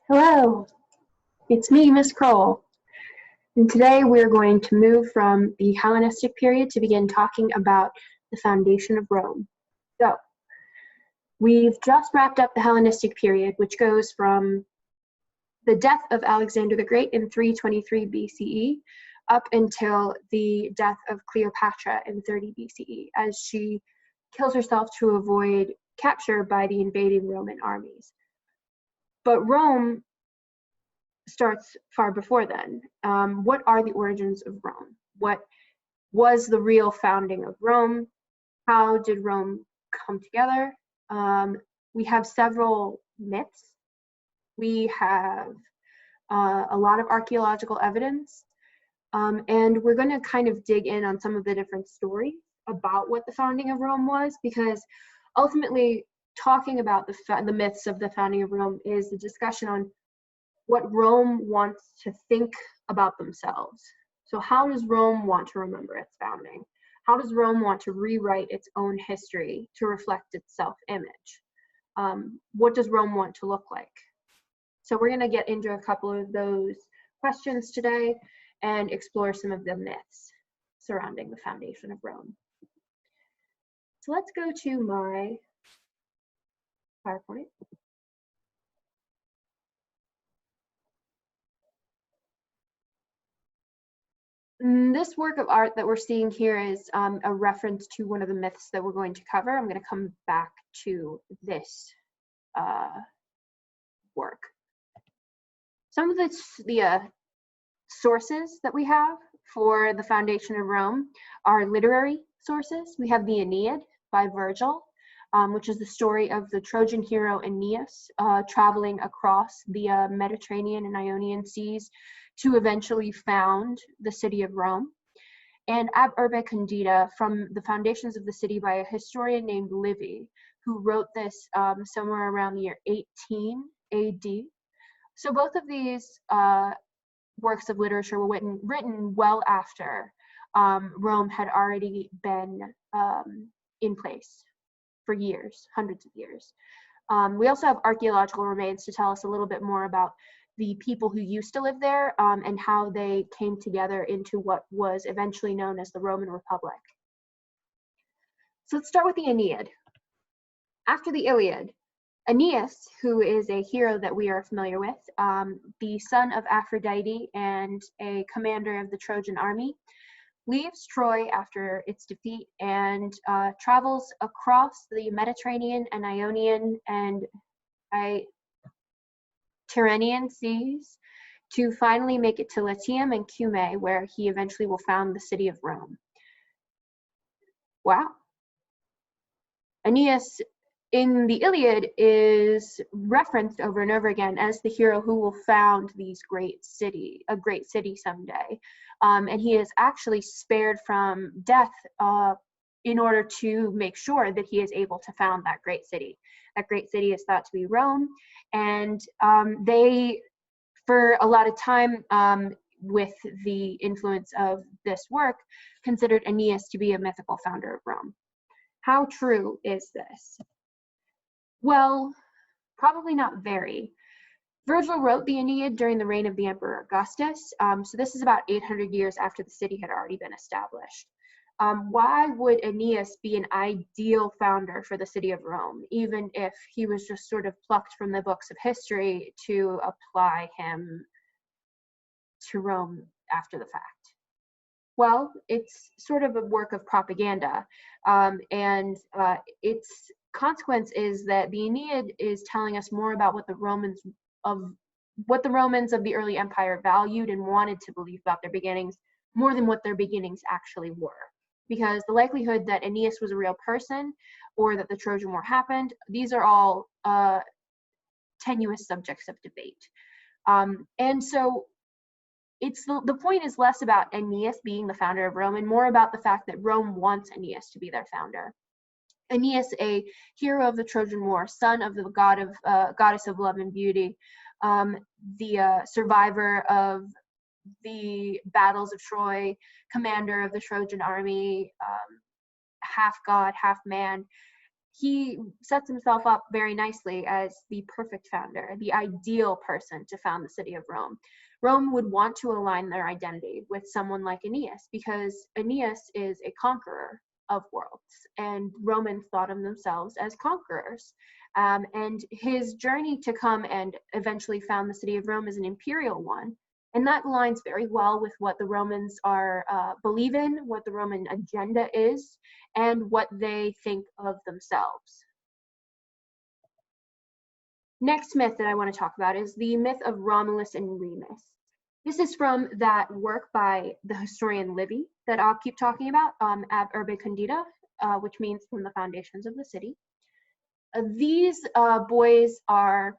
Hello, it's me, Miss Kroll, and today we're going to move from the Hellenistic period to begin talking about the foundation of Rome. So, we've just wrapped up the Hellenistic period, which goes from the death of Alexander the Great in 323 BCE up until the death of Cleopatra in 30 BCE, as she kills herself to avoid capture by the invading Roman armies. But Rome starts far before then. What are the origins of Rome? What was the real founding of Rome? How did Rome come together? We have several myths. We have a lot of archaeological evidence. And we're going to kind of dig in on some of the different stories about what the founding of Rome was, because ultimately talking about the myths of the founding of Rome is the discussion on what Rome wants to think about themselves. So how does Rome want to remember its founding? How does Rome want to rewrite its own history to reflect its self-image? What does Rome want to look like? So we're going to get into a couple of those questions today and explore some of the myths surrounding the foundation of Rome. So let's go to my PowerPoint. This work of art that we're seeing here is a reference to one of the myths that we're going to cover. I'm going to come back to this work. Some of the sources that we have for the foundation of Rome are literary sources. We have the Aeneid by Virgil, which is the story of the Trojan hero Aeneas traveling across the Mediterranean and Ionian seas to eventually found the city of Rome. And Ab Urbe Condita from the foundations of the city by a historian named Livy, who wrote this somewhere around the year 18 AD. So both of these works of literature were written well after Rome had already been in place for years, hundreds of years. We also have archaeological remains to tell us a little bit more about the people who used to live there and how they came together into what was eventually known as the Roman Republic. So let's start with the Aeneid. After the Iliad, Aeneas, who is a hero that we are familiar with, the son of Aphrodite and a commander of the Trojan army, leaves Troy after its defeat and travels across the Mediterranean and Ionian and Tyrrhenian seas to finally make it to Latium and Cumae, where he eventually will found the city of Rome. Wow. Aeneas in the Iliad is referenced over and over again as the hero who will found a great city someday. And he is actually spared from death in order to make sure that he is able to found that great city. That great city is thought to be Rome. And they, for a lot of time, with the influence of this work, considered Aeneas to be a mythical founder of Rome. How true is this? Well, probably not very. Virgil wrote the Aeneid during the reign of the Emperor Augustus, so this is about 800 years after the city had already been established. Why would Aeneas be an ideal founder for the city of Rome, even if he was just sort of plucked from the books of history to apply him to Rome after the fact? Well, it's sort of a work of propaganda, and its consequence is that the Aeneid is telling us more about what the Romans of the early empire valued and wanted to believe about their beginnings, more than what their beginnings actually were. Because the likelihood that Aeneas was a real person or that the Trojan War happened, these are all tenuous subjects of debate. And so the point is less about Aeneas being the founder of Rome and more about the fact that Rome wants Aeneas to be their founder. Aeneas, a hero of the Trojan War, son of the goddess of love and beauty, the survivor of the battles of Troy, commander of the Trojan army, half god, half man. he sets himself up very nicely as the perfect founder, the ideal person to found the city of Rome. Rome would want to align their identity with someone like Aeneas, because Aeneas is a conqueror of worlds, and Romans thought of themselves as conquerors. And his journey to come and eventually found the city of Rome is an imperial one. And that aligns very well with what the Romans believe in, what the Roman agenda is, and what they think of themselves. Next myth that I want to talk about is the myth of Romulus and Remus. This is from that work by the historian Livy that I'll keep talking about, Ab Urbe Condita, which means from the foundations of the city. These boys are,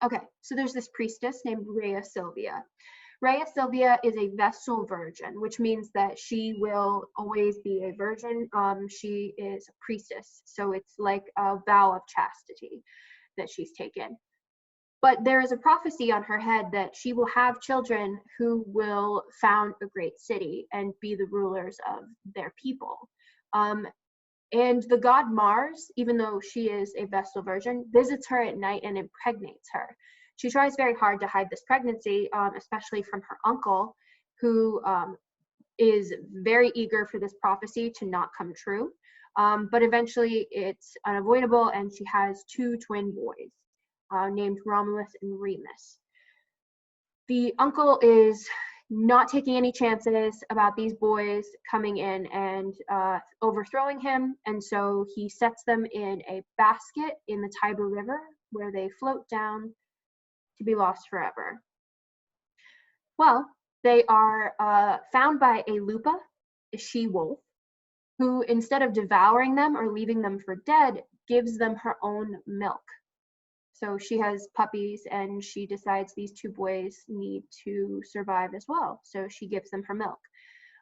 okay, so there's this priestess named Rhea Silvia. Rhea Silvia is a Vestal virgin, which means that she will always be a virgin. She is a priestess, so it's like a vow of chastity that she's taken. But there is a prophecy on her head that she will have children who will found a great city and be the rulers of their people. And the god Mars, even though she is a Vestal virgin, visits her at night and impregnates her. She tries very hard to hide this pregnancy, especially from her uncle, who is very eager for this prophecy to not come true. But eventually it's unavoidable, and she has two twin boys named Romulus and Remus. The uncle is not taking any chances about these boys coming in and overthrowing him, and so he sets them in a basket in the Tiber River, where they float down to be lost forever. Well, they are found by a lupa, a she-wolf, who instead of devouring them or leaving them for dead, gives them her own milk. So she has puppies, and she decides these two boys need to survive as well. So she gives them her milk.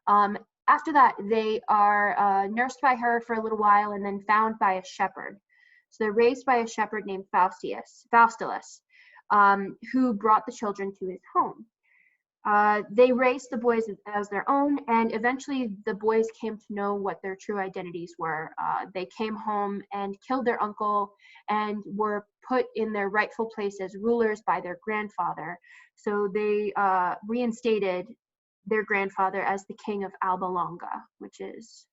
After that, they are nursed by her for a little while and then found by a shepherd. So they're raised by a shepherd named Faustulus, who brought the children to his home. They raised the boys as their own, and eventually the boys came to know what their true identities were. They came home and killed their uncle and were put in their rightful place as rulers by their grandfather. So they reinstated their grandfather as the king of Alba Longa, which is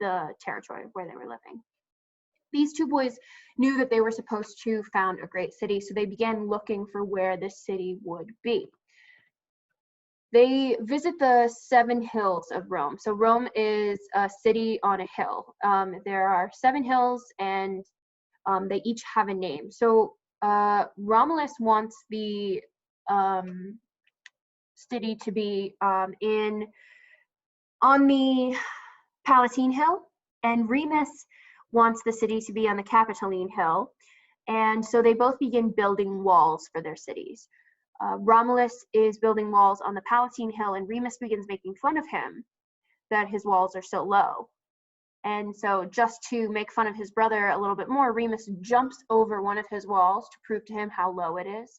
the territory where they were living. These two boys knew that they were supposed to found a great city, so they began looking for where this city would be. They visit the 7 hills of Rome. So Rome is a city on a hill. There are 7 hills, and they each have a name. So Romulus wants the city to be on the Palatine Hill, and Remus wants the city to be on the Capitoline Hill. And so they both begin building walls for their cities. Romulus is building walls on the Palatine Hill, and Remus begins making fun of him that his walls are so low. And so just to make fun of his brother a little bit more, Remus jumps over one of his walls to prove to him how low it is,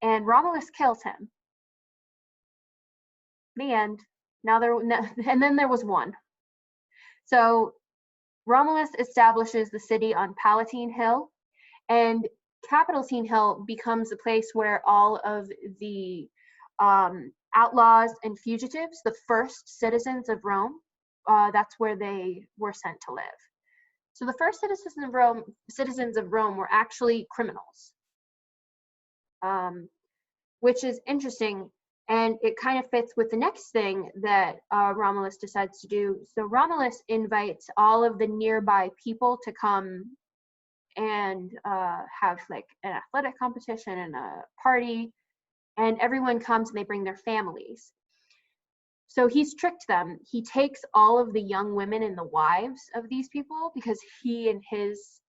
and Romulus kills him. The end. And then there was one. So Romulus establishes the city on Palatine Hill, and Capitoline Hill becomes a place where all of the outlaws and fugitives, the first citizens of Rome, that's where they were sent to live. So the first citizens of Rome were actually criminals, which is interesting, and it kind of fits with the next thing that Romulus decides to do. So Romulus invites all of the nearby people to come and have like an athletic competition and a party, and everyone comes and they bring their families. So he's tricked them. He takes all of the young women and the wives of these people, because he and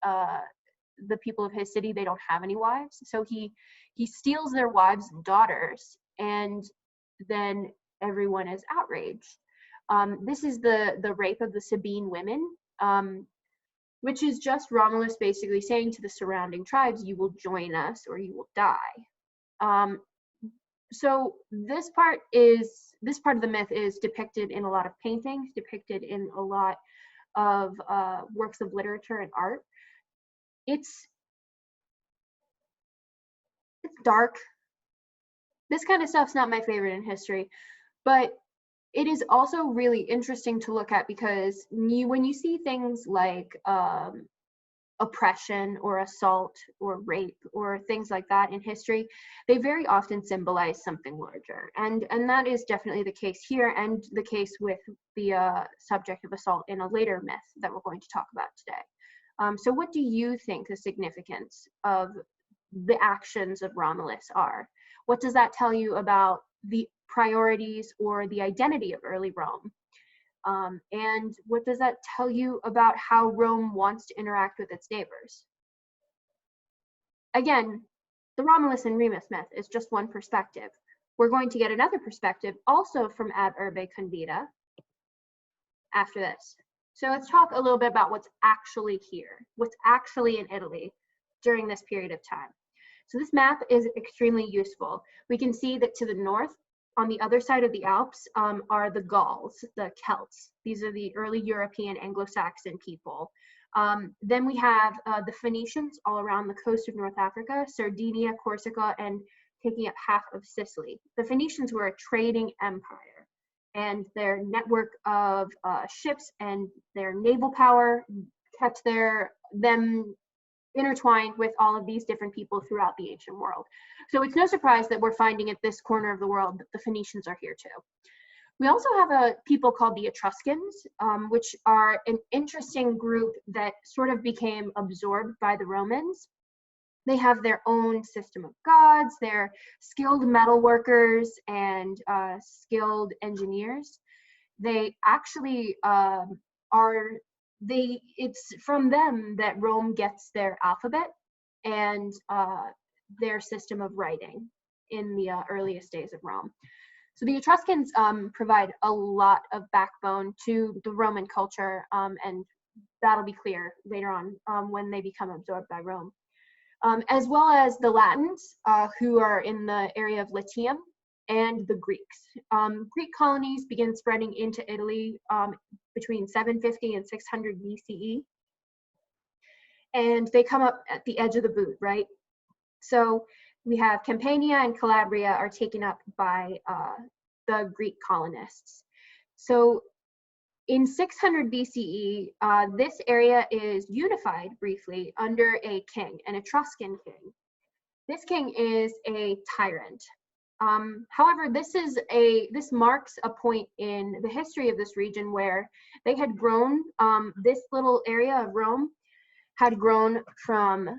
the people of his city, they don't have any wives. So he steals their wives and daughters, and then everyone is outraged. This is the rape of the Sabine women, which is just Romulus basically saying to the surrounding tribes, you will join us or you will die. So this part of the myth is depicted in a lot of paintings, depicted in a lot of works of literature and art. It's dark. This kind of stuff's not my favorite in history, but it is also really interesting to look at because when you see things like oppression or assault or rape or things like that in history, they very often symbolize something larger, and that is definitely the case here, and the case with the subject of assault in a later myth that we're going to talk about today. So what do you think the significance of the actions of Romulus are? What does that tell you about the priorities or the identity of early Rome? And what does that tell you about how Rome wants to interact with its neighbors? Again, the Romulus and Remus myth is just one perspective. We're going to get another perspective also from Ab Urbe Condita after this. So let's talk a little bit about what's actually here, what's actually in Italy during this period of time. So this map is extremely useful. We can see that to the north, on the other side of the Alps, are the Gauls, the Celts. These are the early European Anglo-Saxon people. Then we have the Phoenicians all around the coast of North Africa, Sardinia, Corsica, and taking up half of Sicily. The Phoenicians were a trading empire, and their network of ships and their naval power kept them intertwined with all of these different people throughout the ancient world. So it's no surprise that we're finding at this corner of the world that the Phoenicians are here too. We also have a people called the Etruscans, which are an interesting group that sort of became absorbed by the Romans. They have their own system of gods, they're skilled metal workers and skilled engineers. They actually it's from them that Rome gets their alphabet and their system of writing in the earliest days of Rome. So the Etruscans provide a lot of backbone to the Roman culture, and that'll be clear later on when they become absorbed by Rome. As well as the Latins, who are in the area of Latium, and the Greeks. Greek colonies begin spreading into Italy between 750 and 600 BCE. And they come up at the edge of the boot, right? So we have Campania and Calabria are taken up by the Greek colonists. So in 600 BCE, this area is unified briefly under a king, an Etruscan king. This king is a tyrant. However, this marks a point in the history of this region where they had grown, this little area of Rome had grown from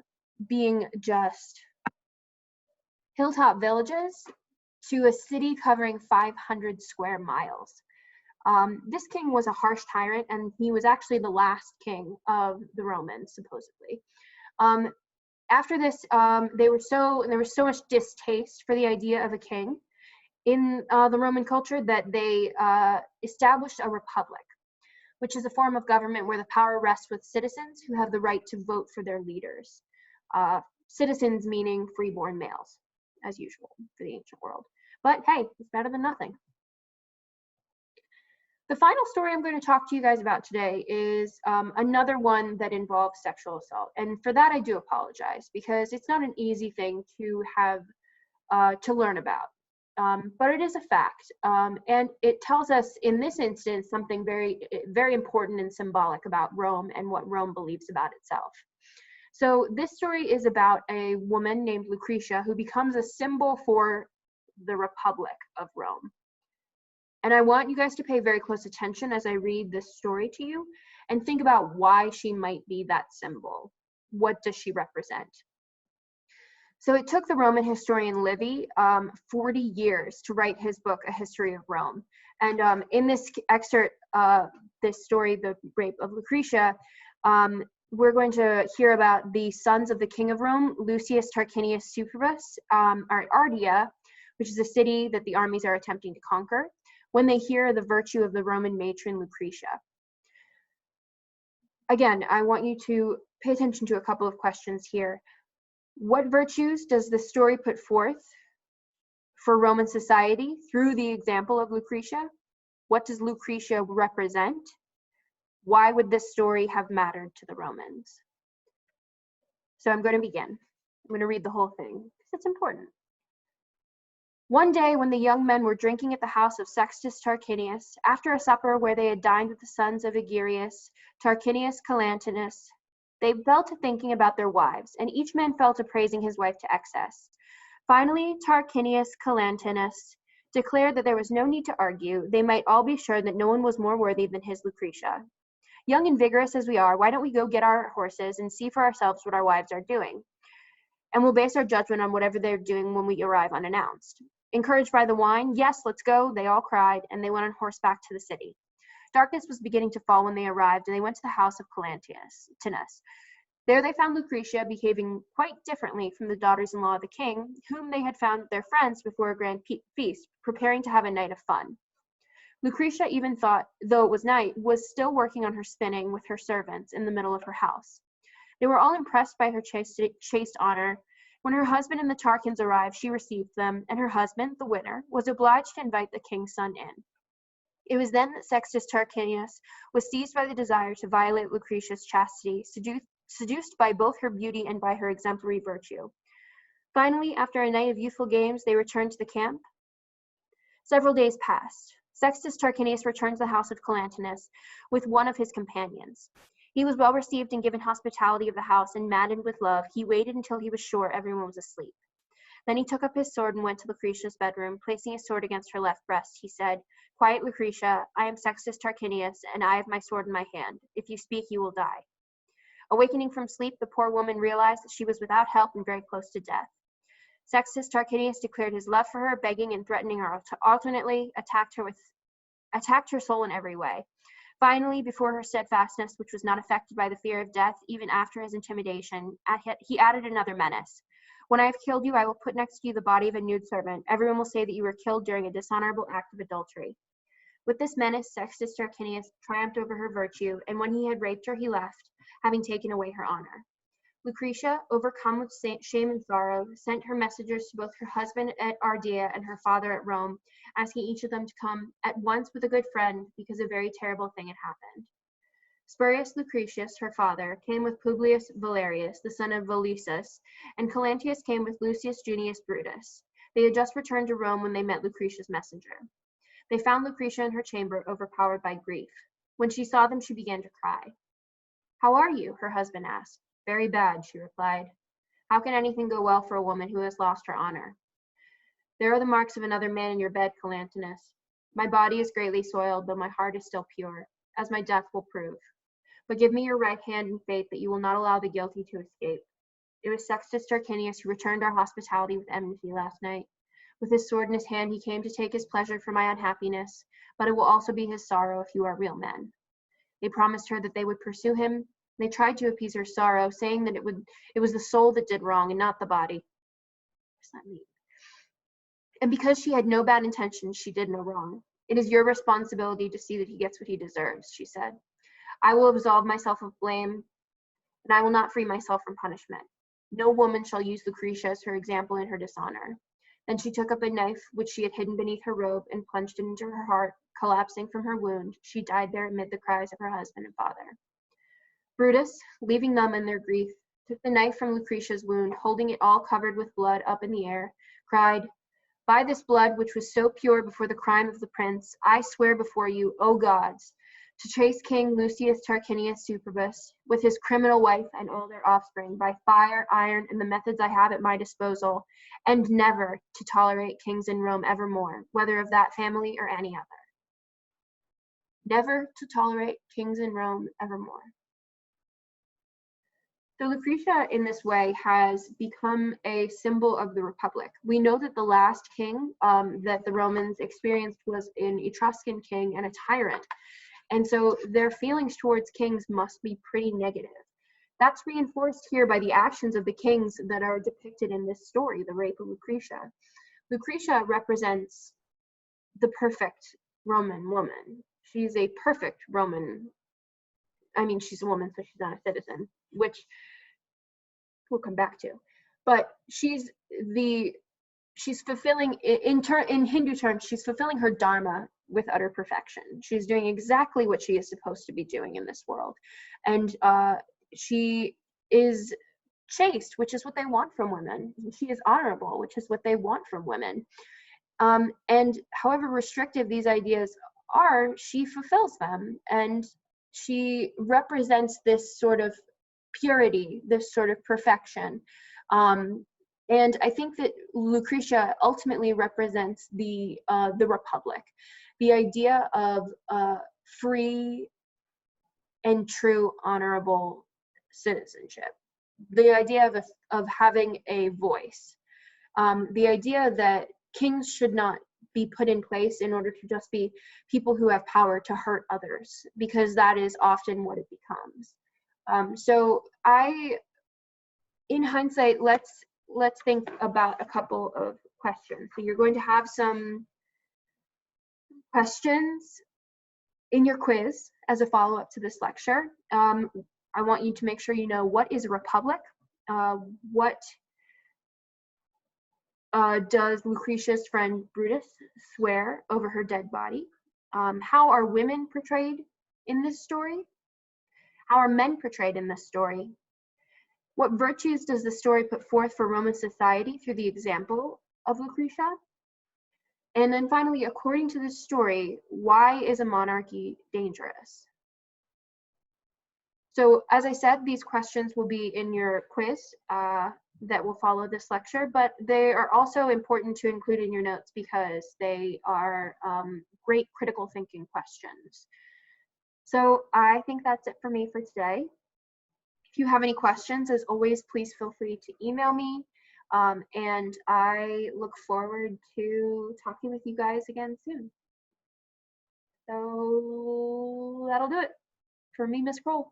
being just hilltop villages to a city covering 500 square miles. This king was a harsh tyrant, and he was actually the last king of the Romans, supposedly. After this, there was so much distaste for the idea of a king in the Roman culture that they established a republic, which is a form of government where the power rests with citizens who have the right to vote for their leaders. Citizens meaning freeborn males, as usual for the ancient world. But hey, it's better than nothing. The final story I'm going to talk to you guys about today is another one that involves sexual assault. And for that, I do apologize because it's not an easy thing to have to learn about. But it is a fact. And it tells us in this instance something very, very important and symbolic about Rome and what Rome believes about itself. So this story is about a woman named Lucretia who becomes a symbol for the Republic of Rome. And I want you guys to pay very close attention as I read this story to you and think about why she might be that symbol. What does she represent? So it took the Roman historian Livy 40 years to write his book, A History of Rome. And in this excerpt, this story, The Rape of Lucretia, we're going to hear about the sons of the king of Rome, Lucius Tarquinius Superbus, Ardea, which is a city that the armies are attempting to conquer, when they hear the virtue of the Roman matron Lucretia. Again, I want you to pay attention to a couple of questions here. What virtues does the story put forth for Roman society through the example of Lucretia? What does Lucretia represent? Why would this story have mattered to the Romans? So I'm going to begin. I'm going to read the whole thing because it's important. One day when the young men were drinking at the house of Sextus Tarquinius, after a supper where they had dined with the sons of Egerius, Tarquinius Collatinus, they fell to thinking about their wives, and each man fell to praising his wife to excess. Finally, Tarquinius Collatinus declared that there was no need to argue. They might all be sure that no one was more worthy than his Lucretia. Young and vigorous as we are, why don't we go get our horses and see for ourselves what our wives are doing? And we'll base our judgment on whatever they're doing when we arrive unannounced. Encouraged by the wine, yes, let's go, they all cried, and they went on horseback to the city. Darkness was beginning to fall when they arrived, and they went to the house of Collatinus. There they found Lucretia behaving quite differently from the daughters-in-law of the king, whom they had found their friends before a grand feast, preparing to have a night of fun. Lucretia, even thought, though it was night, was still working on her spinning with her servants in the middle of her house. They were all impressed by her chaste honor. When her husband and the Tarquins arrived, she received them, and her husband, the winner, was obliged to invite the king's son in. It was then that Sextus Tarquinius was seized by the desire to violate Lucretia's chastity, seduced by both her beauty and by her exemplary virtue. Finally, after a night of youthful games, they returned to the camp. Several days passed. Sextus Tarquinius returned to the house of Collatinus with one of his companions. He was well received and given hospitality of the house, and maddened with love, he waited until he was sure everyone was asleep. Then he took up his sword and went to Lucretia's bedroom. Placing his sword against her left breast, he said, "Quiet, Lucretia, I am Sextus Tarquinius, and I have my sword in my hand. If you speak, you will die." Awakening from sleep, the poor woman realized that she was without help and very close to death. Sextus Tarquinius declared his love for her, begging and threatening her alternately, attacked her soul in every way. Finally, before her steadfastness, which was not affected by the fear of death, even after his intimidation, he added another menace. "When I have killed you, I will put next to you the body of a nude servant. Everyone will say that you were killed during a dishonorable act of adultery." With this menace, Sextus Tarquinius triumphed over her virtue, and when he had raped her, he left, having taken away her honor. Lucretia, overcome with shame and sorrow, sent her messengers to both her husband at Ardea and her father at Rome, asking each of them to come at once with a good friend, because a very terrible thing had happened. Spurius Lucretius, her father, came with Publius Valerius, the son of Volusus, and Collatinus came with Lucius Junius Brutus. They had just returned to Rome when they met Lucretia's messenger. They found Lucretia in her chamber, overpowered by grief. When she saw them, she began to cry. "How are you?" her husband asked. "Very bad," she replied. "How can anything go well for a woman who has lost her honor?" "There are the marks of another man in your bed, Collatinus. My body is greatly soiled, though my heart is still pure, as my death will prove. But give me your right hand in faith that you will not allow the guilty to escape. It was Sextus Tarquinius who returned our hospitality with enmity last night. With his sword in his hand, he came to take his pleasure for my unhappiness, but it will also be his sorrow if you are real men." They promised her that they would pursue him. They tried to appease her sorrow, saying that it was the soul that did wrong and not the body. What does that mean? And because she had no bad intentions, she did no wrong. "It is your responsibility to see that he gets what he deserves," she said. "I will absolve myself of blame, and I will not free myself from punishment. No woman shall use Lucretia as her example in her dishonor." Then she took up a knife which she had hidden beneath her robe and plunged it into her heart. Collapsing from her wound, she died there amid the cries of her husband and father. Brutus, leaving them in their grief, took the knife from Lucretia's wound, holding it all covered with blood up in the air, cried, "By this blood, which was so pure before the crime of the prince, I swear before you, O gods, to chase King Lucius Tarquinius Superbus, with his criminal wife and all their offspring, by fire, iron, and the methods I have at my disposal, and never to tolerate kings in Rome evermore, whether of that family or any other." Never to tolerate kings in Rome evermore. So Lucretia, in this way, has become a symbol of the Republic. We know that the last king that the Romans experienced was an Etruscan king and a tyrant. And so their feelings towards kings must be pretty negative. That's reinforced here by the actions of the kings that are depicted in this story, the rape of Lucretia. Lucretia represents the perfect Roman woman. She's a perfect Roman. I mean, she's a woman, so she's not a citizen, which we'll come back to. But she's the she's fulfilling, in Hindu terms, she's fulfilling her dharma with utter perfection. She's doing exactly what she is supposed to be doing in this world, and she is chaste, which is what they want from women. She is honorable, which is what they want from women. And however restrictive these ideas are, she fulfills them, and she represents this sort of purity, this sort of perfection. And I think that Lucretia ultimately represents the republic, the idea of free and true, honorable citizenship, the idea of having a voice, the idea that kings should not be put in place in order to just be people who have power to hurt others, because that is often what it becomes. So in hindsight, let's think about a couple of questions. So you're going to have some questions in your quiz as a follow-up to this lecture. I want you to make sure you know, what is a republic? What does Lucretia's friend Brutus swear over her dead body? How are women portrayed in this story? How are men portrayed in this story? What virtues does the story put forth for Roman society through the example of Lucretia? And then finally, according to this story, why is a monarchy dangerous? So as I said, these questions will be in your quiz that will follow this lecture, but they are also important to include in your notes because they are great critical thinking questions. So I think that's it for me for today. If you have any questions, as always, please feel free to email me. And I look forward to talking with you guys again soon. So that'll do it for me, Miss Kroll.